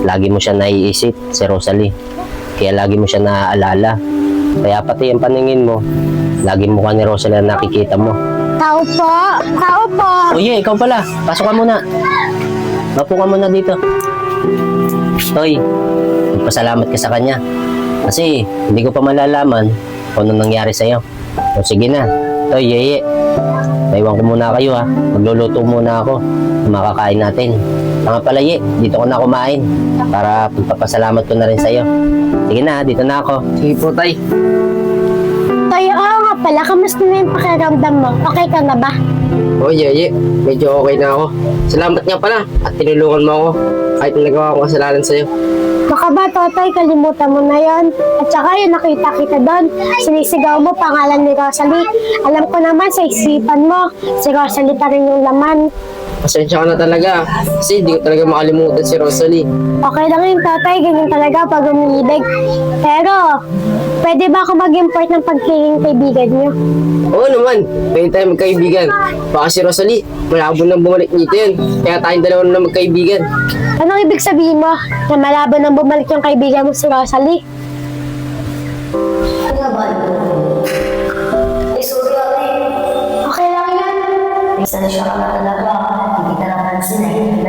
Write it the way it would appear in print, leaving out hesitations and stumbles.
lagi mo siya naiisip, si Rosalie. Kaya lagi mo siya naaalala. Kaya pati ang paningin mo, lagi mo ka ni Rosalie na nakikita mo. Tao po! Tao po! Uy, ikaw pala. Pasok ka muna. Mapo ka muna dito. Toy, magpasalamat ka sa kanya. Kasi hindi ko pa malalaman kung ano nangyari sa'yo. O sige na. Toy, Yeye. Naiwan ko muna kayo ha. Magluluto muna ako. Makakain natin. Mga pala, Ye, dito ko na kumain. Para pagpapasalamat ko na rin sa'yo. Sige na, dito na ako. Sige po, Tay. Toy, oo nga pala. Kamusta na yung pakiramdam mo? Okay ka na ba? Oo, Yeye. Medyo okay na ako. Salamat nga pala at tinulungan mo ako kahit nagawa akong kasalanan sa'yo. Baka ba, Totoy, kalimutan mo na yon. At saka yung nakita kita doon, sinisigaw mo pangalan ni Rosalie. Alam ko naman sa isipan mo, si Rosalie pa rin yung laman. Pasensya ka na talaga kasi hindi ko talaga makalimutan si Rosalie. Okay lang yun, Totoy, ganyan talaga pag umiibig. Pero, pwede ba ako mag-import ng pagiging kaibigan niyo? Oo naman, pwede tayo magkaibigan. Baka si Rosalie, malabo nang bumalik dito yun. Kaya tayong dalawa na magkaibigan. Anong ibig sabihin mo? Na malabo nang bumalik yung kaibigan mo si Rosalie? Sorry ate. Okay lang yan. Minsan siya ka na talaga. Hindi kita napansin eh.